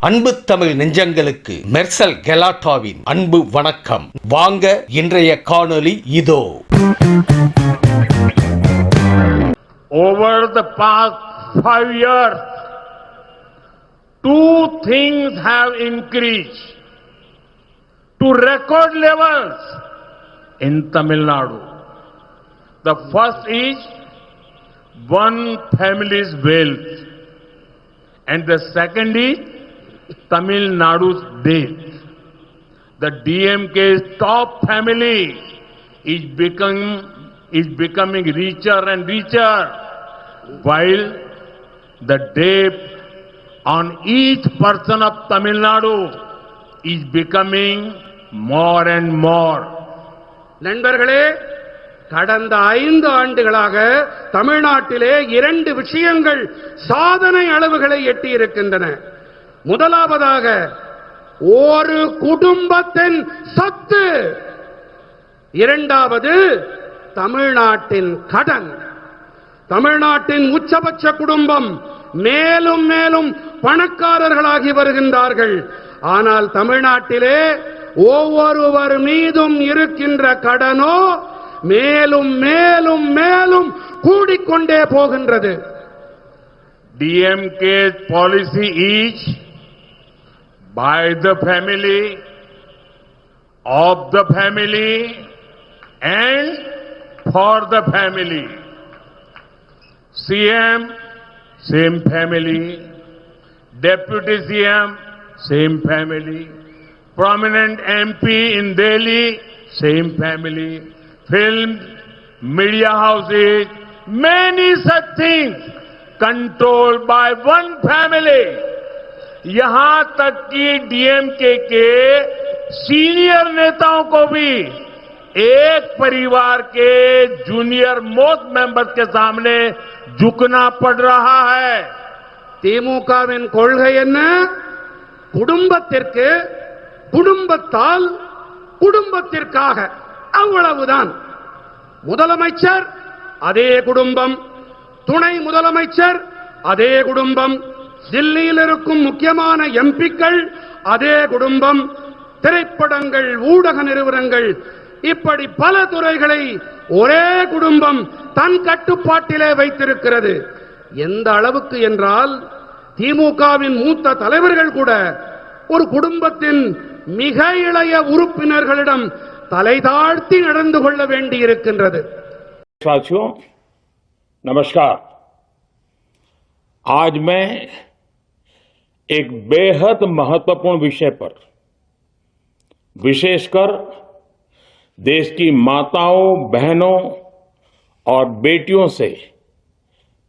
அன்பு தமிழ் நெஞ்சங்களுக்கு மெர்சல் கெலாட்டாவின் அன்பு வணக்கம். வாங்க இன்றைய காணொளி இதோ. Over the past 5 years, two things have increased to record levels in Tamil Nadu. The first is one family's wealth, and the second is Tamil Nadu's death. The DMK's top family is becoming richer and richer, while the debt on each person of Tamil Nadu is becoming more and more. நண்பர்களே, கடந்த 5 ஆண்டுகளாக தமிழ்நாட்டிலே 2 விஷயங்கள் சாதனை அளவுகளை எட்டியிருக்கின்றன. முதலாவதாக ஒரு குடும்பத்தின் சொத்து, இரண்டாவது தமிழ்நாட்டின் கடன். தமிழ்நாட்டின் உச்சபட்ச குடும்பம் மேலும் மேலும் பணக்காரர்களாகி வருகின்றார்கள். ஆனால் தமிழ்நாட்டிலே ஒவ்வொருவர் மீதும் இருக்கின்ற கடனோ மேலும் மேலும் மேலும் கூடிக்கொண்டே போகின்றது. DMK's policy is by the family, of the family and for the family. CM, same family. Deputy CM, same family. Prominent MP in Delhi, same family. Film, media houses, many such things controlled by one family. यहां तक कि DMK के senior नेताओं को भी एक परिवार के जूनियर मोस्ट मेंबर्स के सामने झुकना पड़ रहा है. திமுகவின் கொள்கை என்ன? குடும்பத்திற்கு குடும்பத்தால் குடும்பத்திற்காக, அவ்வளவுதான். முதலமைச்சர் அதே குடும்பம், துணை முதலமைச்சர் அதே குடும்பம், தில்லியில் இருக்கும் முக்கியமான எம்பிக்கள் அதே குடும்பம், திரைப்படங்கள், ஊடக நிறுவனங்கள், இப்படி பல துறைகளை ஒரே குடும்பம் தன் கட்டுப்பாட்டிலே வைத்திருக்கிறது. எந்த அளவுக்கு என்றால் திமுகவின் மூத்த தலைவர்கள் கூட ஒரு குடும்பத்தின் மிக இளைய உறுப்பினர்களிடம் தலை தாழ்த்தி நடந்து கொள்ள வேண்டி இருக்கின்றது. साथियों नमस्कार. आज मैं एक बेहद महत्वपूर्ण विषय पर, विशेषकर देश की माताओं, बहनों और बेटियों से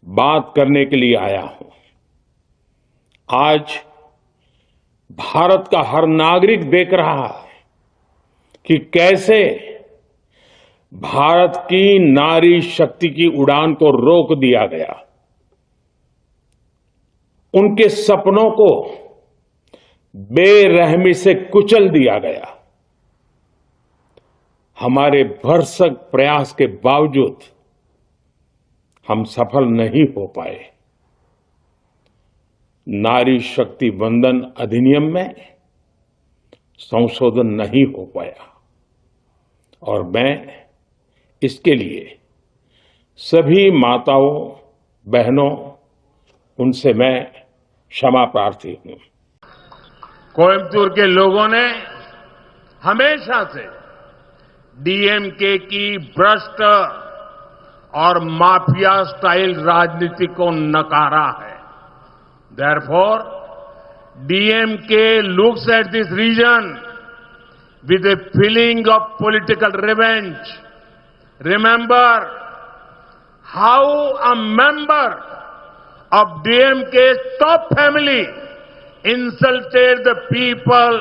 बात करने के लिए आया हूं. आज भारत का हर नागरिक देख रहा है कि कैसे भारत की नारी शक्ति की उड़ान को रोक दिया गया, उनके सपनों को बेरहमी से कुचल दिया गया. हमारे भरसक प्रयास के बावजूद हम सफल नहीं हो पाए. नारी शक्ति वंदन अधिनियम में संशोधन नहीं हो पाया और मैं इसके लिए सभी माताओं, बहनों, उनसे मैं क्षमा प्रार्थी हूं. कोयम्बटूर के लोगों ने हमेशा से डीएमके की भ्रष्ट और माफिया स्टाइल राजनीति को नकारा है. Therefore, DMK looks at this region with a feeling of political revenge. Remember how a member of DMK's top family insulted the people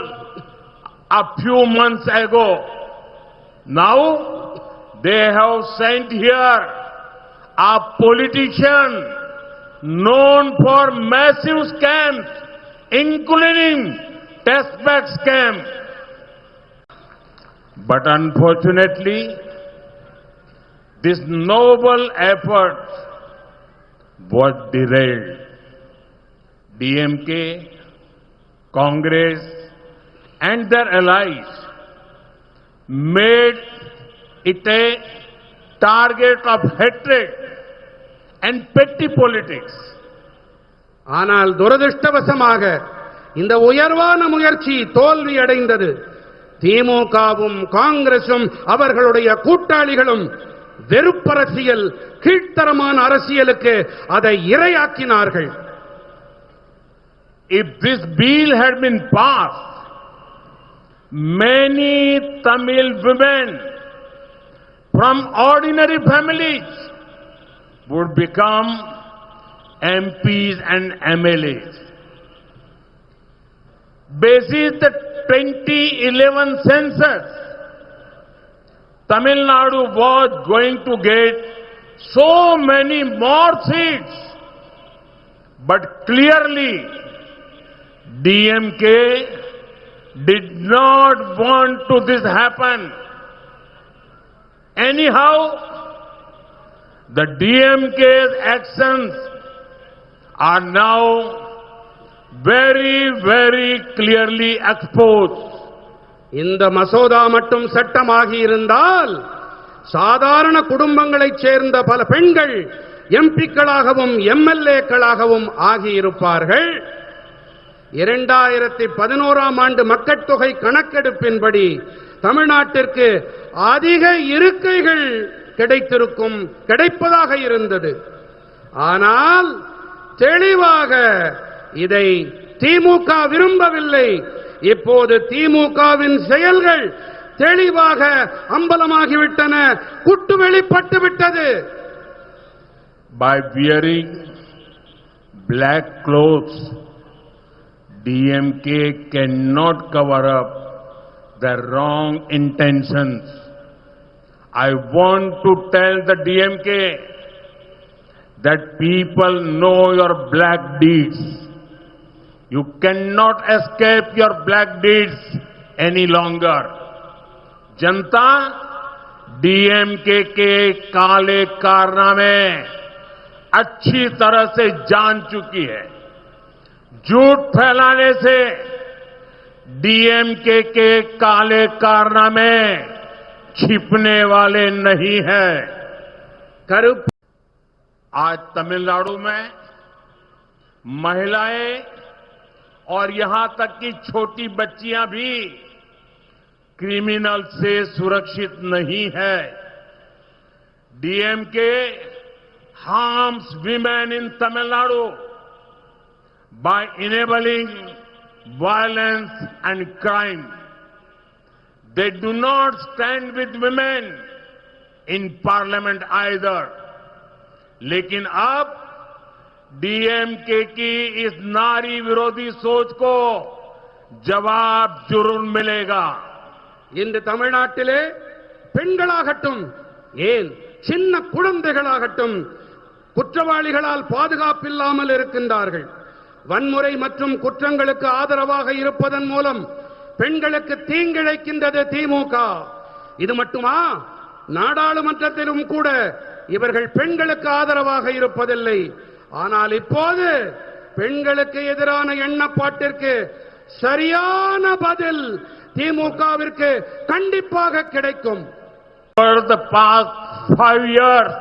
a few months ago. Now they have sent here a politician known for massive scams, including test bed scam. But unfortunately, this noble effort was derailed. DMK Congress and their allies made it a target of hatred and petty politics. ஆனால் துரதிர்ஷ்டவசமாக இந்த உயர்வான முயற்சி தோல்வி அடைந்தது. திமுகவும் காங்கிரசும் அவர்களுடைய கூட்டாளிகளும் வெறுப்பரசியல், கீழ்த்தரமான அரசியலுக்கு அதை இரையாக்கினார்கள். If this bill had been passed, many Tamil women from ordinary families would become MPs and MLAs. Basis the 2011 census, Tamil Nadu was going to get so many more seats, but clearly DMK did not want to this happen. Anyhow, the DMK's actions are now very, very clearly exposed. இந்த மசோதா மட்டும் சட்டமாகி இருந்தால் சாதாரண குடும்பங்களைச் சேர்ந்த பல பெண்கள் எம்பிக்களாகவும் எம்எல்ஏக்களாகவும் ஆகியிருப்பார்கள். 2011ஆம் ஆண்டு மக்கட்தொகை கணக்கெடுப்பின்படி தமிழ்நாட்டிற்கு அதிக இருக்கைகள் கிடைப்பதாக இருந்தது. ஆனால் தெளிவாக இதை திமுக விரும்பவில்லை. இப்போது திமுகவின் செயல்கள் தெளிவாக அம்பலமாகிவிட்டன, குட்டு வெளிப்பட்டு விட்டது. By wearing black clothes, DMK cannot cover up their wrong intentions. I want to tell the DMK that people know your black deeds. You cannot escape your black deeds any longer. Janata DMK के काले कारनामे अच्छी तरह से जान चुकी है. झूठ फैलाने से डीएमके के काले कारनामे छिपने वाले नहीं है. आज तमिलनाडु में महिलाएं और यहां तक कि छोटी बच्चियां भी क्रिमिनल से सुरक्षित नहीं है. DMK harms women in Tamil Nadu by enabling violence and crime. They do not stand with women in parliament either. लेकिन अब डीएमके की इस नारी विरोधी सोच को जवाब जरूर मिलेगा. இந்த தமிழ்நாட்டிலே பெண்களாகட்டும், ஏன் சின்ன குழந்தைகளாகட்டும் குற்றவாளிகளால் பாதுகாப்பில்லாமல் இருக்கின்றார்கள். வன்முறை மற்றும் குற்றங்களுக்கு ஆதரவாக இருப்பதன் மூலம் பெண்களுக்கு தீங்கிழைக்கின்றது திமுக. இது மட்டுமா, நாடாளுமன்றத்திலும் கூட இவர்கள் பெண்களுக்கு ஆதரவாக இருப்பதில்லை. ஆனால் இப்போது பெண்களுக்கு எதிரான எண்ணப்பாட்டிற்கு சரியான பதில் திமுகவிற்கு கண்டிப்பாக கிடைக்கும். For the past 5 years,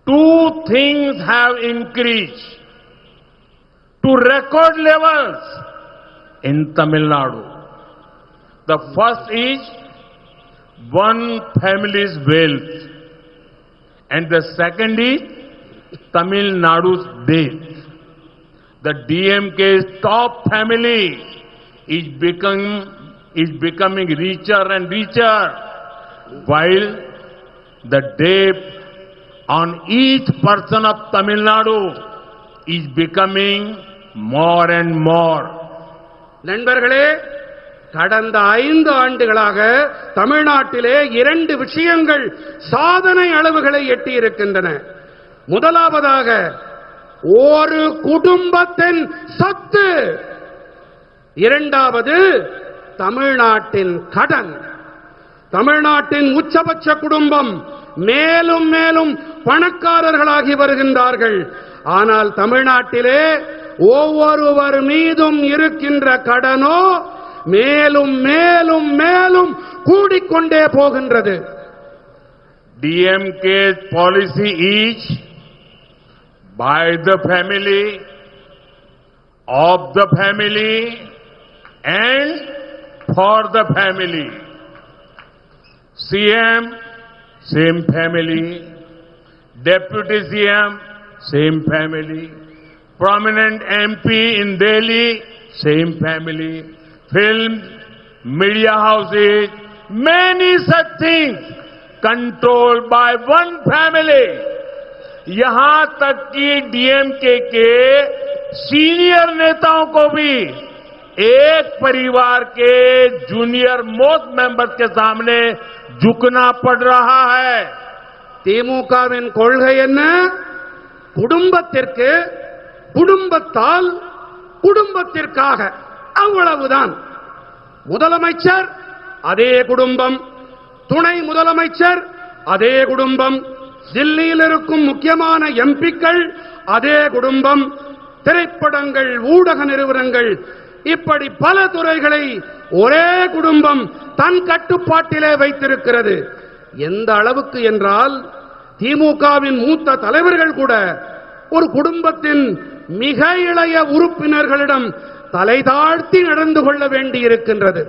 two things have increased to record levels in Tamil Nadu. The first is one family's wealth, and the second is Tamil Nadu's death. The DMK's top family is becoming richer and richer, while the debt on each person of Tamil Nadu is becoming more and more. நண்பர்களே, கடந்த 5 ஆண்டுகளாக தமிழ்நாட்டிலே 2 விஷயங்கள் சாதனை அளவுகளை எட்டியிருக்கின்றன. முதலாவதாக ஒரு குடும்பத்தின் சொத்து, இரண்டாவது தமிழ்நாட்டின் கடன். தமிழ்நாட்டின் உச்சபட்ச குடும்பம் மேலும் மேலும் பணக்காரர்களாகி வருகின்றார்கள். ஆனால் தமிழ்நாட்டிலே ஒவ்வொருவர் மீதும் இருக்கின்ற கடனோ மேலும் மேலும் மேலும் கூடிக்கொண்டே போகின்றது. DMK's policy is by the family, of the family and for the family. CM, same family. Deputy CM, same family. Prominent MP in Delhi, same family. Film, media houses, many such things controlled by one family. यहां तक कि DMK के senior नेताओं को भी एक परिवार के जूनियर मोस्ट मेंबर्स के सामने झुकना पड़ रहा है. திமுகவின் கொள்கை என்ன? குடும்பத்திற்கு, குடும்பத்தால், குடும்பத்திற்காக, அவ்வளவுதான். முதலமைச்சர் அதே குடும்பம், துணை முதலமைச்சர் அதே குடும்பம், தில்லியில் இருக்கும் முக்கியமான எம்பிக்கள் அதே குடும்பம், திரைப்படங்கள், ஊடக நிறுவனங்கள், இப்படி பல துறைகளை ஒரே குடும்பம் தன் கட்டுப்பாட்டிலே வைத்திருக்கிறது. எந்த அளவுக்கு என்றால் திமுகவின் மூத்த தலைவர்கள் கூட ஒரு குடும்பத்தின் மிக இளைய உறுப்பினர்களிடம் தலை தாழ்த்தி நடந்து கொள்ள வேண்டியிருக்கின்றது.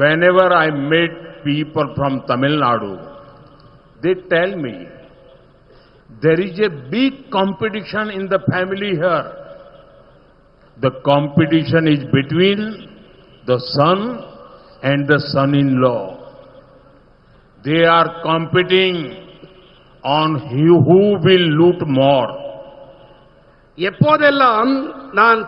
Whenever I meet people from Tamil Nadu, they tell me there is a big competition in the family here. The competition is between the son and the son-in-law. They are competing on who will loot more. எப்போதெல்லாம் நான்